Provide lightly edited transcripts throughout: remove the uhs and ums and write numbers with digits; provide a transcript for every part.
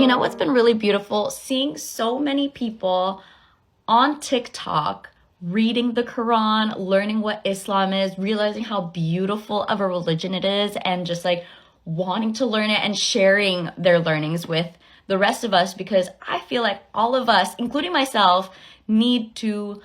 You know what's been really beautiful? Seeing so many people on TikTok reading the Quran, learning what Islam is, realizing how beautiful of a religion it is, and just like wanting to learn it and sharing their learnings with the rest of us, because I feel like all of us, including myself, need to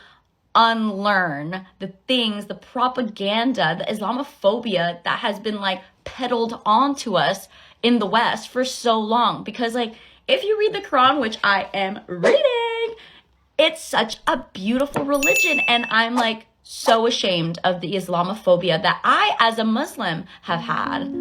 unlearn the things, the propaganda, the Islamophobia that has been like peddled onto us in the West for so long. Because like, if you read the Quran, which I am reading, it's such a beautiful religion. And I'm like so ashamed of the Islamophobia that I, as a Muslim, have had.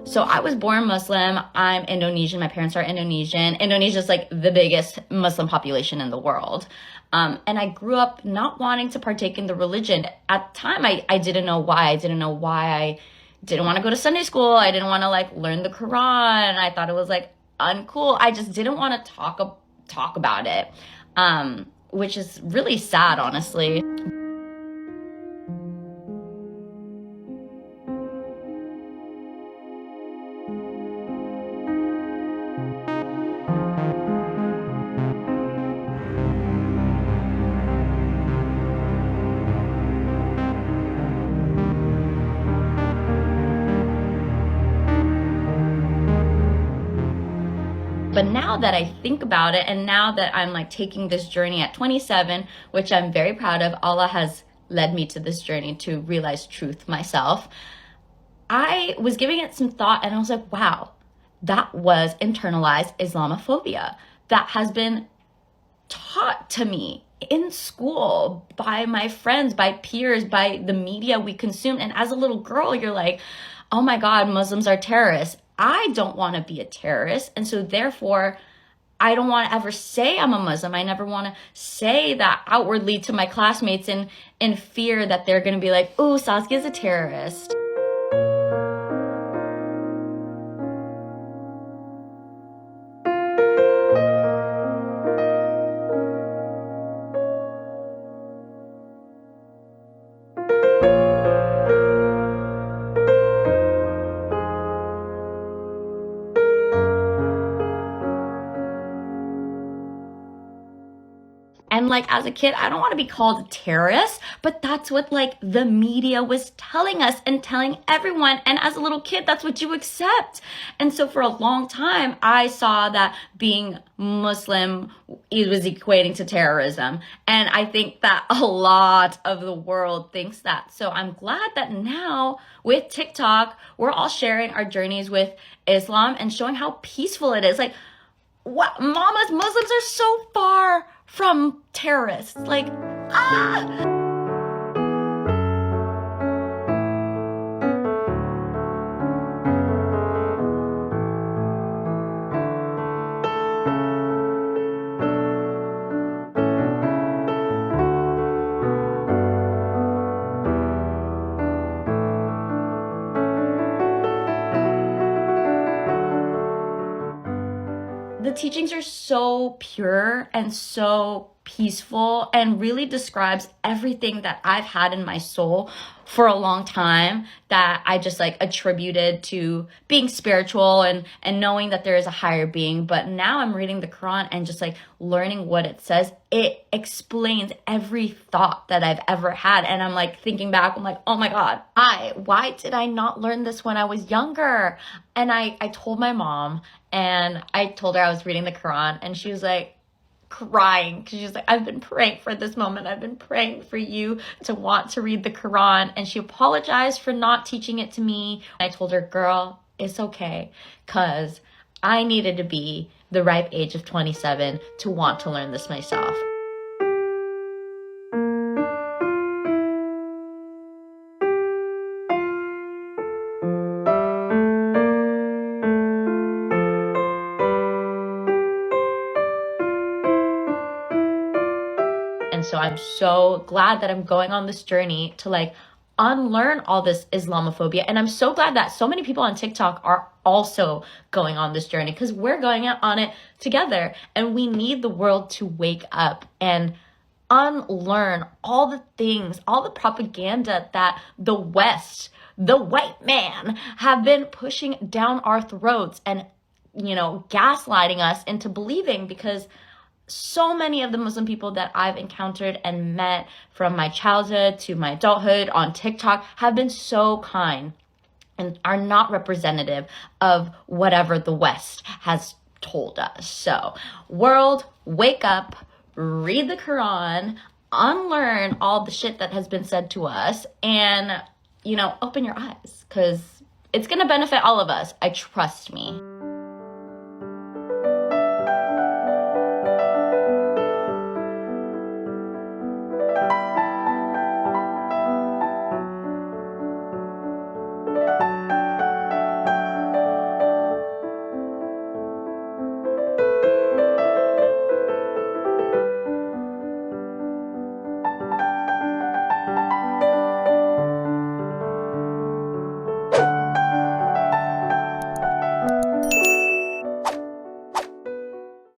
So I was born Muslim. I'm Indonesian. My parents are Indonesian. Indonesia is like the biggest Muslim population in the world. And I grew up not wanting to partake in the religion. At the time, I didn't know why. I didn't know why I didn't want to go to Sunday school. I didn't want to like learn the Quran. I thought it was like uncool. I just didn't want to talk about it, which is really sad, honestly. But now that I think about it, and now that I'm like taking this journey at 27, which I'm very proud of, Allah has led me to this journey to realize truth myself. I was giving it some thought and I was like, wow, that was internalized Islamophobia that has been taught to me in school by my friends, by peers, by the media we consume. And as a little girl, you're like, oh my God, Muslims are terrorists. I don't want to be a terrorist. And so therefore, I don't want to ever say I'm a Muslim. I never want to say that outwardly to my classmates in fear that they're going to be like, oh, Saskia's a terrorist. And like, as a kid, I don't want to be called a terrorist, but that's what like the media was telling us and telling everyone. And as a little kid, that's what you accept. And so for a long time, I saw that being Muslim, it was equating to terrorism. And I think that a lot of the world thinks that. So I'm glad that now with TikTok, we're all sharing our journeys with Islam and showing how peaceful it is. Like, what, mamas, Muslims are so far from terrorists. Like, The teachings are so pure and so peaceful and really describes everything that I've had in my soul for a long time that I just like attributed to being spiritual and knowing that there is a higher being. But now I'm reading the Quran and just like learning what it says. It explains every thought that I've ever had. And I'm like thinking back, I'm like, oh my God, why did I not learn this when I was younger? And I told my mom, and I told her I was reading the Quran, and she was like crying because she's like, I've been praying for this moment. I've been praying for you to want to read the Quran. And she apologized for not teaching it to me. I told her, girl, it's okay, because I needed to be the ripe age of 27 to want to learn this myself. So I'm so glad that I'm going on this journey to like unlearn all this Islamophobia. And I'm so glad that so many people on TikTok are also going on this journey, because we're going on it together. And we need the world to wake up and unlearn all the things, all the propaganda that the West, the white man, have been pushing down our throats and, you know, gaslighting us into believing. Because so many of the Muslim people that I've encountered and met from my childhood to my adulthood on TikTok have been so kind and are not representative of whatever the West has told us. So, world, wake up, read the Quran, unlearn all the shit that has been said to us, and, you know, open your eyes, because it's going to benefit all of us. Trust me.